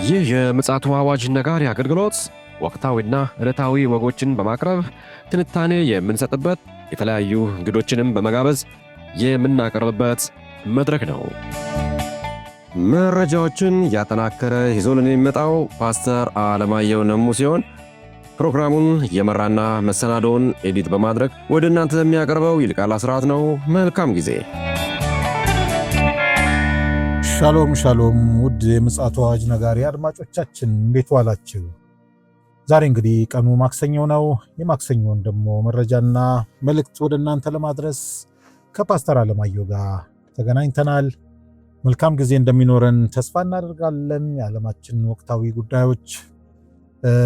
ይህ የምፅዓቱ አዋጅ ነጋሪ አገልግሎት ወቅታዊና ዕለታዊ ወጎችን በማቅረብ ትንታኔ የምንሰጥበት የተለያዩ እንግዶችንም በመጋበዝ የምናቀርብበት መድረክ ነው። መረጃዎችን ያጠናከረ ይዞልን የሚመጣው ፓስተር አለማየሁ ነሙ ሲሆን ፕሮግራሙን የመራና መሰናዶውን ኤዲት በማድረግ ወደ እናንተ የሚያቀርበው ይልቃል አስራት ነው። መልካም ጊዜ። ሻሎም ሻሎም፣ ውድ የምፅዓቱ አዋጅ ነጋሪ አድማጮቻችን እንዴት ዋላችሁ? ዛሬ እንግዲህ ቀኑ ማክሰኞ ነው። የማክሰኞውን ደግሞ መረጃና መልእክት ወደ እናንተ ለማድረስ ከፓስተር አለማየሁ ጋር ተገናኝተናል። መልካም ጊዜ እንደሚኖረን ተስፋ እናደርጋለን። የዓለማችን ወቅታዊ ጉዳዮች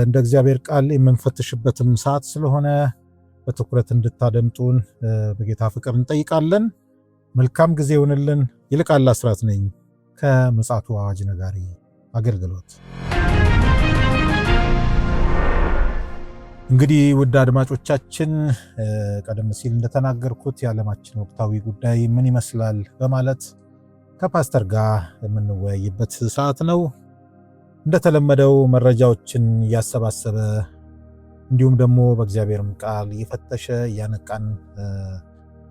እንደ እግዚአብሔር ቃል የምንፈትሽበትም ሰዓት ስለሆነ በትኩረት እንድታደምጡን በጌታ ፍቅር እንጠይቃለን። መልካም ጊዜ ይሁንልን። ይልቃል አስራት ነኝ ከምፅዓቱ አዋጅ ነጋሪ አገልግሎት። እንግዲህ ውድ አድማጮቻችን ቀደም ሲል እንደተናገርኩት የዓለማችን ወቅታዊ ጉዳይ ምን ይመስላል በማለት ከፓስተር ጋር የምንወያይበት ሰዓት ነው። እንደተለመደው መረጃዎችን እያሰባሰበ እንዲሁም ደግሞ በእግዚአብሔርም ቃል እየፈተሸ እያነቃን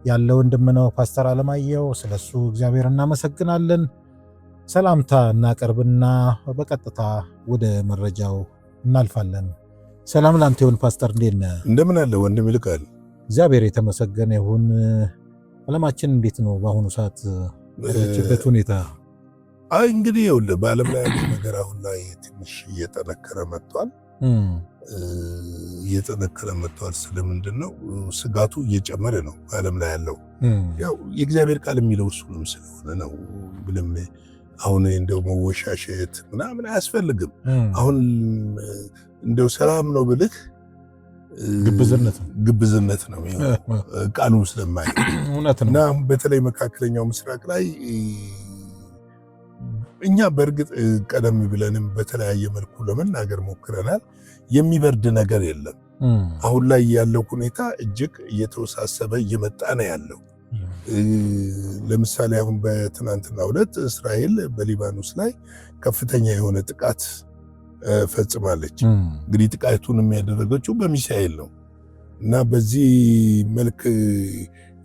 ያለ ወንድም ነው ፓስተር አለማየሁ። ስለሱ እግዚአብሔር እናመሰግናለን። ሰላምታ እናቀርብና በቀጥታ ወደ መረጃው እናልፋለን። ሰላም ላንተ ይሁን ፓስተር፣ እንዴት ነህ? እንደምን አለ ወንድም ይልቃል? እግዚአብሔር የተመሰገነ ይሁን። ዓለማችን እንዴት ነው በአሁኑ ሰዓት ያለችበት ሁኔታ? እንግዲህ ይኸውልህ በዓለም ላይ ያለው ነገር አሁን ላይ ትንሽ እየጠነከረ መጥቷል። ስለምንድን ነው ስጋቱ እየጨመረ ነው በዓለም ላይ ያለው። ያው የእግዚአብሔር ቃል የሚለው እሱንም ስለሆነ ነው። ምንም አሁን እንደው መወሻሸት ምናምን አያስፈልግም። አሁን እንደው ሰላም ነው ብልህ ግብዝነት ነው ቃሉ ስለማይ እውነት ነው። እና በተለይ መካከለኛው ምስራቅ ላይ እኛ በእርግጥ ቀደም ብለንም በተለያየ መልኩ ለመናገር ሞክረናል። የሚበርድ ነገር የለም። አሁን ላይ ያለው ሁኔታ እጅግ እየተወሳሰበ እየመጣ ነው ያለው። ለምሳሌ አሁን በትናንትናው ዕለት እስራኤል በሊባኖስ ላይ ከፍተኛ የሆነ ጥቃት ፈጽማለች። እንግዲህ ጥቃቱን የሚያደረገችው በሚሳኤል ነው እና በዚህ መልክ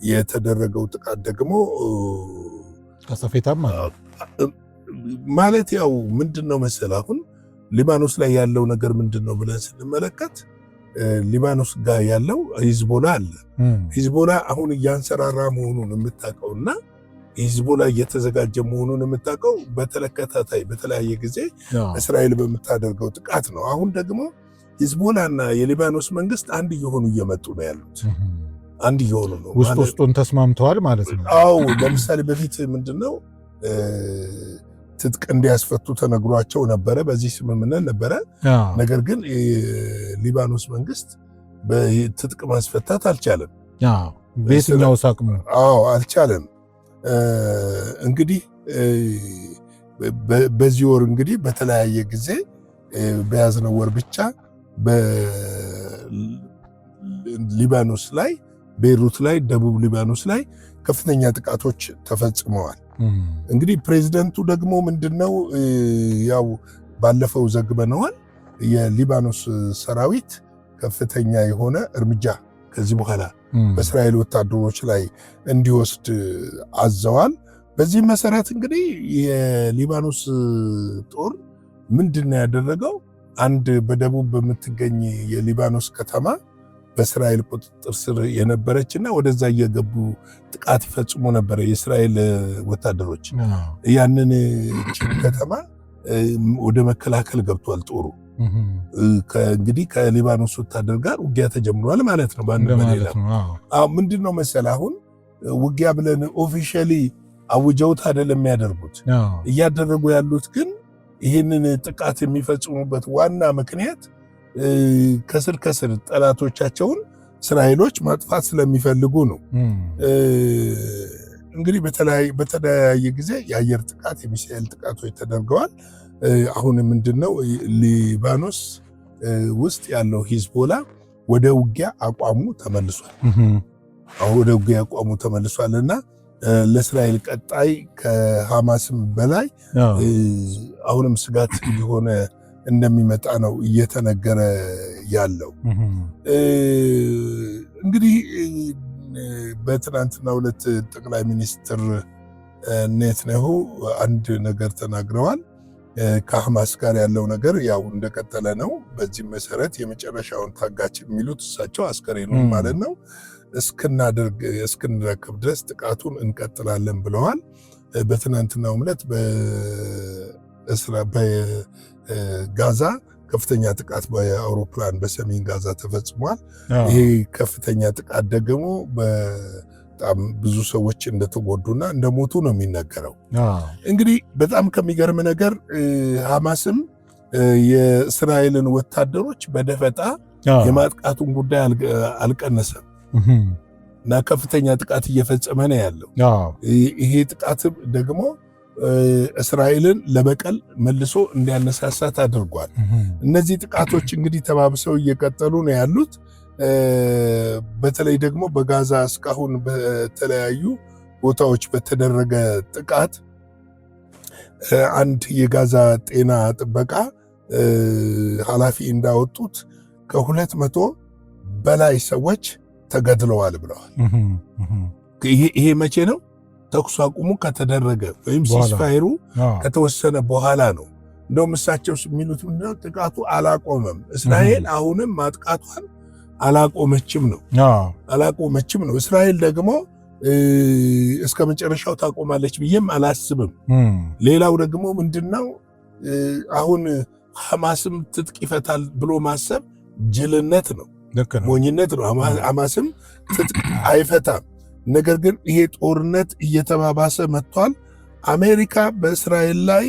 የተደረገው ጥቃት ደግሞ ከሰፌታም ማለት ያው ምንድነው መሰል አሁን ሊባኖስ ላይ ያለው ነገር ምንድነው ብለን ስንመለከት ሊባኖስ ጋር ያለው ሂዝቦላ አለ። ሂዝቦላ አሁን እያንሰራራ መሆኑን የምታውቀውና ሂዝቦላ እየተዘጋጀ መሆኑን የምታውቀው በተለከታታይ በተለያየ ጊዜ እስራኤል በምታደርገው ጥቃት ነው። አሁን ደግሞ ሂዝቦላና የሊባኖስ መንግስት አንድ እየሆኑ እየመጡ ነው ያሉት። አንድ እየሆኑ ነው፣ ውስጡን ተስማምተዋል ማለት ነው። አዎ ለምሳሌ በፊት ምንድነው ትጥቅ እንዲያስፈቱ ተነግሯቸው ነበረ። በዚህ ስምምነት ነበረ። ነገር ግን የሊባኖስ መንግስት በትጥቅ ማስፈታት አልቻለም። በየትኛው ሳቅሙ? አልቻለም። እንግዲህ በዚህ ወር እንግዲህ በተለያየ ጊዜ በያዝነው ወር ብቻ በሊባኖስ ላይ ቤይሩት ላይ ደቡብ ሊባኖስ ላይ ከፍተኛ ጥቃቶች ተፈጽመዋል። እንግዲህ ፕሬዝደንቱ ደግሞ ምንድነው ያው ባለፈው ዘግበነዋል። የሊባኖስ ሰራዊት ከፍተኛ የሆነ እርምጃ ከዚህ በኋላ በእስራኤል ወታደሮች ላይ እንዲወስድ አዘዋል። በዚህ መሰረት እንግዲህ የሊባኖስ ጦር ምንድነው ያደረገው? አንድ በደቡብ በምትገኝ የሊባኖስ ከተማ በእስራኤል ቁጥጥር ስር የነበረችና ወደዛ እየገቡ ጥቃት ይፈጽሙ ነበረ የእስራኤል ወታደሮች። ያንን ከተማ ወደ መከላከል ገብቷል ጦሩ። እንግዲህ ከሊባኖስ ወታደር ጋር ውጊያ ተጀምሯል ማለት ነው። በአንድ በሌላ ምንድነው መሰል አሁን ውጊያ ብለን ኦፊሻሊ አውጀውት አይደለም የሚያደርጉት። እያደረጉ ያሉት ግን ይህንን ጥቃት የሚፈጽሙበት ዋና ምክንያት ከስር ጠላቶቻቸውን እስራኤሎች ማጥፋት ስለሚፈልጉ ነው። እንግዲህ በተለያየ ጊዜ የአየር ጥቃት የሚሳኤል ጥቃቶች ተደርገዋል። አሁን ምንድነው ሊባኖስ ውስጥ ያለው ሂዝቦላ ወደ ውጊያ አቋሙ ተመልሷል። እና ለእስራኤል ቀጣይ ከሐማስም በላይ አሁንም ስጋት እየሆነ እንደሚመጣ ነው እየተነገረ ያለው። እንግዲህ በትናንትናው ዕለት ጠቅላይ ሚኒስትር ኔታንያሁ አንድ ነገር ተናግረዋል። ከሐማስ ጋር ያለው ነገር ያው እንደቀጠለ ነው። በዚህ መሰረት የመጨረሻውን ታጋች የሚሉት እሳቸው አስከሬኑን ማለት ነው እስክንረክብ ድረስ ጥቃቱን እንቀጥላለን ብለዋል። በትናንትናው ዕለት በጋዛ ከፍተኛ ጥቃት በአውሮፕላን በሰሜን ጋዛ ተፈጽሟል። ይሄ ከፍተኛ ጥቃት ደግሞ በጣም ብዙ ሰዎች እንደተጎዱና እንደሞቱ ነው የሚነገረው። እንግዲህ በጣም ከሚገርም ነገር ሐማስም የእስራኤልን ወታደሮች በደፈጣ የማጥቃቱን ጉዳይ አልቀነሰም እና ከፍተኛ ጥቃት እየፈጸመ ነው ያለው። ይሄ ጥቃት ደግሞ እስራኤልን ለበቀል መልሶ እንዲያነሳሳት አድርጓል። እነዚህ ጥቃቶች እንግዲህ ተባብሰው እየቀጠሉ ነው ያሉት። በተለይ ደግሞ በጋዛ እስካሁን በተለያዩ ቦታዎች በተደረገ ጥቃት አንድ የጋዛ ጤና ጥበቃ ኃላፊ እንዳወጡት ከ200 በላይ ሰዎች ተገድለዋል ብለዋል። ይሄ መቼ ነው? ተኩስ አቁሙ ከተደረገ ወይም ሲስፋይሩ ከተወሰነ በኋላ ነው። እንደውም እሳቸው የሚሉት ምንድነው? ጥቃቱ አላቆመም፣ እስራኤል አሁንም ማጥቃቷን አላቆመችም ነው። እስራኤል ደግሞ እስከ መጨረሻው ታቆማለች ብዬም አላስብም። ሌላው ደግሞ ምንድነው? አሁን ሐማስም ትጥቅ ይፈታል ብሎ ማሰብ ጅልነት ነው፣ ሞኝነት ነው። ሐማስም ትጥቅ አይፈታም። ነገር ግን ይሄ ጦርነት እየተባባሰ መጥቷል። አሜሪካ በእስራኤል ላይ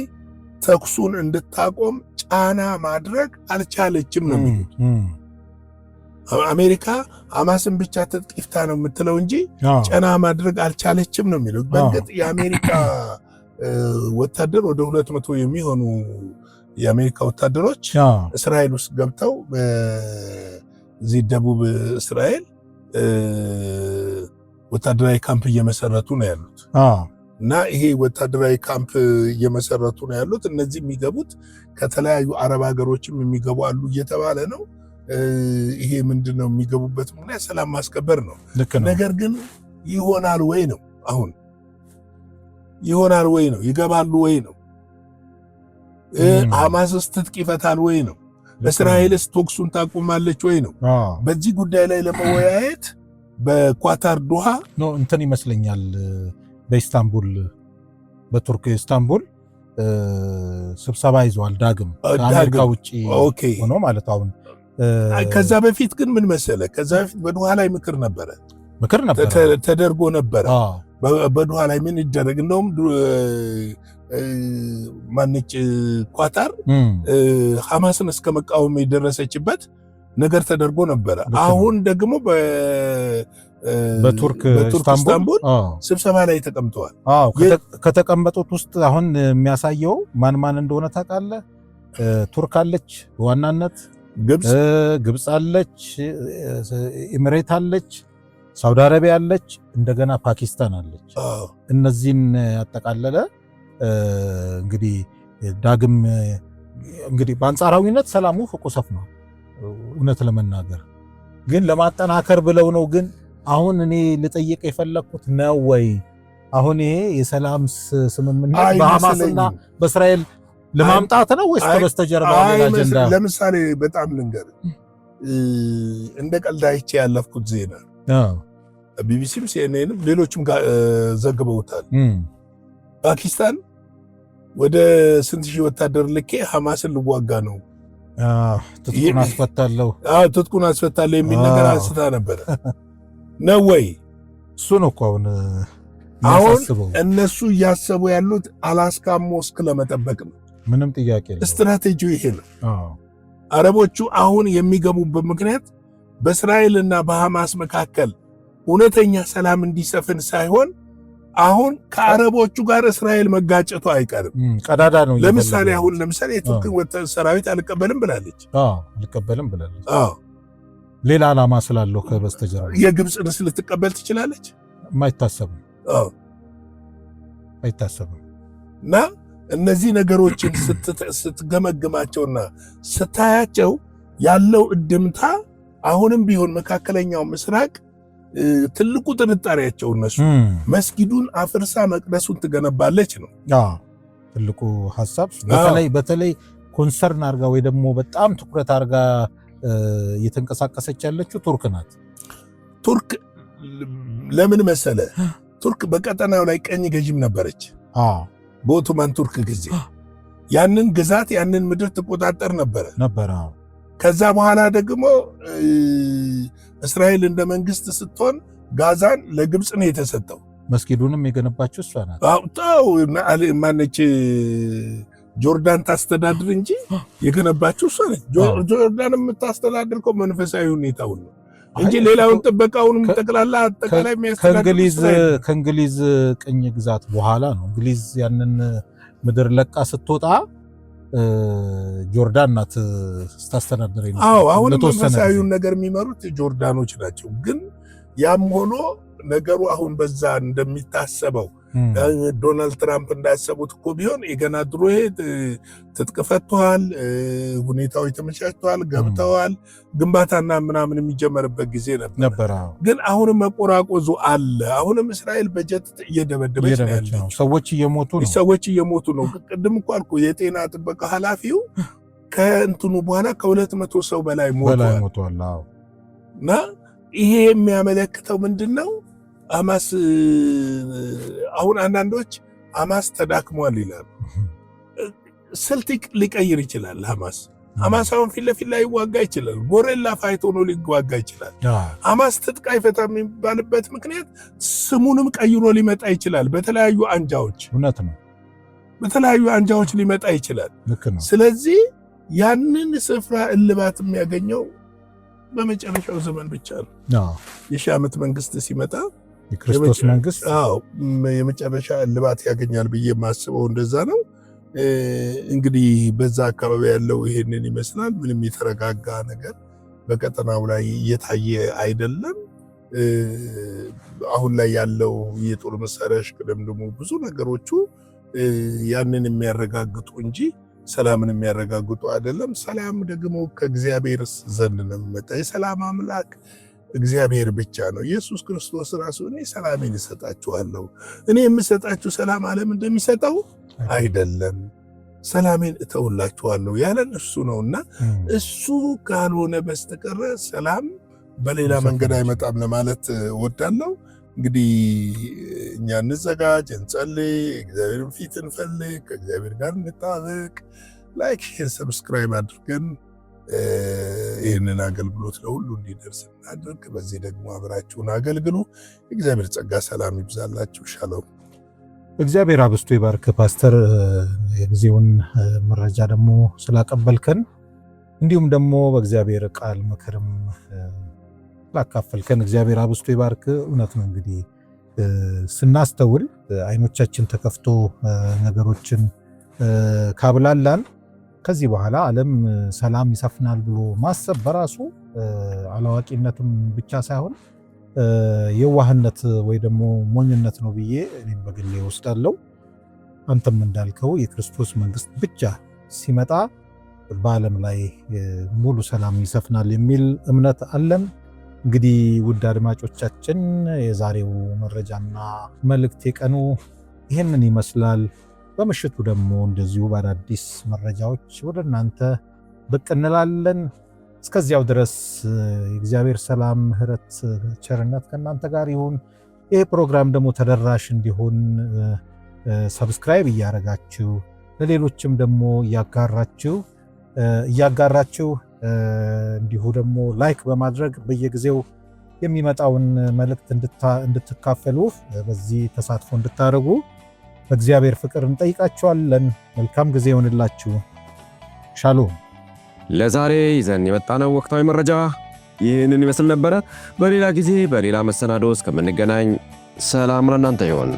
ተኩሱን እንድታቆም ጫና ማድረግ አልቻለችም ነው የሚሉት። አሜሪካ ሐማስን ብቻ ትጥቅ ይፍታ ነው የምትለው እንጂ ጫና ማድረግ አልቻለችም ነው የሚሉት። በእርግጥ የአሜሪካ ወታደር ወደ 200 የሚሆኑ የአሜሪካ ወታደሮች እስራኤል ውስጥ ገብተው በዚህ ደቡብ እስራኤል ወታደራዊ ካምፕ እየመሰረቱ ነው ያሉት እና ይሄ ወታደራዊ ካምፕ እየመሰረቱ ነው ያሉት። እነዚህ የሚገቡት ከተለያዩ አረብ ሀገሮችም የሚገቡ አሉ እየተባለ ነው። ይሄ ምንድነው የሚገቡበት ምክንያት? ሰላም ማስከበር ነው። ነገር ግን ይሆናል ወይ ነው? አሁን ይሆናል ወይ ነው? ይገባሉ ወይ ነው? ሐማስስ ትጥቅ ይፈታል ወይ ነው? እስራኤልስ ተኩሱን ታቆማለች ወይ ነው? በዚህ ጉዳይ ላይ ለመወያየት በኳታር ዶሃ ነው እንትን ይመስለኛል በኢስታንቡል በቱርክ ኢስታንቡል ስብሰባ ይዟል። ዳግም ከአሜሪካ ውጪ ሆኖ ማለት አሁን ከዛ በፊት ግን ምን መሰለ? ከዛ በፊት በዶሃ ላይ ምክር ነበረ ተደርጎ ነበረ። በዶሃ ላይ ምን ይደረግ? እንደውም ማንጭ ኳታር ሐማስን እስከ መቃወም የደረሰችበት ነገር ተደርጎ ነበረ። አሁን ደግሞ በቱርክ ኢስታንቡል ስብሰባ ላይ ተቀምጠዋል። ከተቀመጡት ውስጥ አሁን የሚያሳየው ማን እንደሆነ ታውቃለህ? ቱርክ አለች፣ በዋናነት ግብፅ አለች፣ ኤሚሬት አለች፣ ሳውዲ አረቢያ አለች፣ እንደገና ፓኪስታን አለች። እነዚህን ያጠቃለለ እንግዲህ ዳግም እንግዲህ በአንጻራዊነት ሰላሙ ፍቁሰፍ ነው። እውነት ለመናገር ግን ለማጠናከር ብለው ነው። ግን አሁን እኔ ልጠይቅ የፈለኩት ነው ወይ አሁን ይሄ የሰላም ስምምነት በሐማስና በእስራኤል ለማምጣት ነው ወይስ በስተጀርባ ሌላ አጀንዳ? ለምሳሌ በጣም ልንገር፣ እንደ ቀልድ አይቼ ያለፍኩት ዜና ቢቢሲም ሲኤንኤንም ሌሎችም ዘግበውታል። ፓኪስታን ወደ ስንት ሺህ ወታደር ልኬ ሐማስን ልዋጋ ነው ትጥቁን አስፈታለሁ የሚል ነገር አንስታ ነበረ ነው ወይ? እሱ ነው እኮ አሁን እነሱ እያሰቡ ያሉት አላስካ ሞስክ ለመጠበቅ ነው። ምንም ጥያቄ የለም። ስትራቴጂው ይሄ ነው። አረቦቹ አሁን የሚገቡበት ምክንያት በእስራኤልና በሐማስ መካከል እውነተኛ ሰላም እንዲሰፍን ሳይሆን አሁን ከአረቦቹ ጋር እስራኤል መጋጨቱ አይቀርም። ቀዳዳ ነው። ለምሳሌ የቱርክን ሰራዊት አልቀበልም ብላለች። ሌላ ዓላማ ስላለው ከበስተጀርባ የግብፅንስ ልትቀበል ትችላለች? የማይታሰብ አይታሰብም። እና እነዚህ ነገሮችን ስትገመግማቸውና ስታያቸው ያለው እድምታ አሁንም ቢሆን መካከለኛው ምስራቅ ትልቁ ጥርጣሬያቸው እነሱ መስጊዱን አፍርሳ መቅደሱን ትገነባለች ነው ትልቁ ሐሳብ። በተለይ ኮንሰርን አርጋ ወይ ደግሞ በጣም ትኩረት አርጋ እየተንቀሳቀሰች ያለችው ቱርክ ናት። ቱርክ ለምን መሰለ? ቱርክ በቀጠናው ላይ ቀኝ ገዥም ነበረች በኦቶማን ቱርክ ጊዜ። ያንን ግዛት ያንን ምድር ትቆጣጠር ነበረ። ከዛ በኋላ ደግሞ እስራኤል እንደ መንግስት ስትሆን ጋዛን ለግብፅ ነው የተሰጠው። መስጊዱንም የገነባችው እሷ ናት። ማነች ጆርዳን ታስተዳድር እንጂ የገነባችው እሷ ነች። ጆርዳን የምታስተዳድር እኮ መንፈሳዊ ሁኔታውን ነው እንጂ ሌላውን ጥበቃውንም ጠቅላላ አጠቃላይ ከእንግሊዝ ቅኝ ግዛት በኋላ ነው እንግሊዝ ያንን ምድር ለቃ ስትወጣ ጆርዳን ናት ስታስተዳድር። አሁን መንፈሳዊውን ነገር የሚመሩት ጆርዳኖች ናቸው። ግን ያም ሆኖ ነገሩ አሁን በዛ እንደሚታሰበው ዶናልድ ትራምፕ እንዳሰቡት እኮ ቢሆን የገና ድሮ ትጥቅ ፈተዋል፣ ሁኔታዎች ተመቻችተዋል፣ ገብተዋል፣ ግንባታና ምናምን የሚጀመርበት ጊዜ ነበር። ግን አሁንም መቆራቆዙ አለ። አሁንም እስራኤል በጀት እየደበደበች ነው። ሰዎች እየሞቱ ነው። ቅድም እኮ አልኩ የጤና ጥበቃ ኃላፊው ከእንትኑ በኋላ ከ200 ሰው በላይ ሞቷል። እና ይሄ የሚያመለክተው ምንድን ነው? ሐማስ አሁን አንዳንዶች ሐማስ ተዳክሟል ይላሉ። ስልት ሊቀይር ይችላል። ሐማስ አሁን ፊት ለፊት ላይ ይዋጋ ይችላል። ጎሬላ ፋይት ሆኖ ሊዋጋ ይችላል። ሐማስ ትጥቅ አይፈታም የሚባልበት ምክንያት ስሙንም ቀይሮ ሊመጣ ይችላል። በተለያዩ አንጃዎች እውነት ነው፣ በተለያዩ አንጃዎች ሊመጣ ይችላል። ስለዚህ ያንን ስፍራ እልባት የሚያገኘው በመጨረሻው ዘመን ብቻ ነው። የሺህ ዓመት መንግስት ሲመጣ የክርስቶስ መንግስት የመጨረሻ እልባት ያገኛል ብዬ የማስበው እንደዛ ነው። እንግዲህ በዛ አካባቢ ያለው ይሄንን ይመስላል። ምንም የተረጋጋ ነገር በቀጠናው ላይ እየታየ አይደለም። አሁን ላይ ያለው የጦር መሳሪያ ሽቅድምድሙ ብዙ ነገሮቹ ያንን የሚያረጋግጡ እንጂ ሰላምን የሚያረጋግጡ አይደለም። ሰላም ደግሞ ከእግዚአብሔር ዘንድ ነው የሚመጣ። የሰላም አምላክ እግዚአብሔር ብቻ ነው። ኢየሱስ ክርስቶስ ራሱ እኔ ሰላሜን እሰጣችኋለሁ፣ እኔ የምሰጣችሁ ሰላም ዓለም እንደሚሰጠው አይደለም፣ ሰላሜን እተውላችኋለሁ ያለን እሱ ነውና እሱ ካልሆነ በስተቀር ሰላም በሌላ መንገድ አይመጣም ለማለት እወዳለሁ። እንግዲህ እኛ እንዘጋጅ፣ እንጸልይ፣ እግዚአብሔርን ፊት እንፈልግ፣ ከእግዚአብሔር ጋር እንታረቅ። ላይክ፣ ሼር፣ ሰብስክራይብ አድርገን ይህንን አገልግሎት ለሁሉ እንዲደርስ እናድርግ። በዚህ ደግሞ አብራችሁን አገልግሉ። እግዚአብሔር ጸጋ ሰላም ይብዛላችሁ። ሻሎም። እግዚአብሔር አብስቶ ይባርክ ፓስተር፣ የጊዜውን መረጃ ደግሞ ስላቀበልከን እንዲሁም ደግሞ በእግዚአብሔር ቃል ምክርም ስላካፈልከን እግዚአብሔር አብስቶ ይባርክ። እውነት ነው እንግዲህ ስናስተውል አይኖቻችን ተከፍቶ ነገሮችን ካብላላን ከዚህ በኋላ ዓለም ሰላም ይሰፍናል ብሎ ማሰብ በራሱ አላዋቂነትም ብቻ ሳይሆን የዋህነት ወይ ደግሞ ሞኝነት ነው ብዬ እኔም በግሌ ወስዳለሁ። አንተም እንዳልከው የክርስቶስ መንግስት ብቻ ሲመጣ በዓለም ላይ ሙሉ ሰላም ይሰፍናል የሚል እምነት አለን። እንግዲህ ውድ አድማጮቻችን የዛሬው መረጃና መልእክት የቀኑ ይህንን ይመስላል። በምሽቱ ደግሞ እንደዚሁ በአዳዲስ መረጃዎች ወደ እናንተ ብቅ እንላለን። እስከዚያው ድረስ የእግዚአብሔር ሰላም፣ ምሕረት፣ ቸርነት ከእናንተ ጋር ይሁን። ይህ ፕሮግራም ደግሞ ተደራሽ እንዲሆን ሰብስክራይብ እያረጋችሁ ለሌሎችም ደግሞ እያጋራችሁ እንዲሁ ደግሞ ላይክ በማድረግ በየጊዜው የሚመጣውን መልእክት እንድትካፈሉ በዚህ ተሳትፎ እንድታደርጉ በእግዚአብሔር ፍቅር እንጠይቃችኋለን። መልካም ጊዜ ይሆንላችሁ። ሻሎም። ለዛሬ ይዘን የመጣነው ወቅታዊ መረጃ ይህንን ይመስል ነበረ። በሌላ ጊዜ በሌላ መሰናዶ እስከምንገናኝ ሰላም ለእናንተ ይሆን።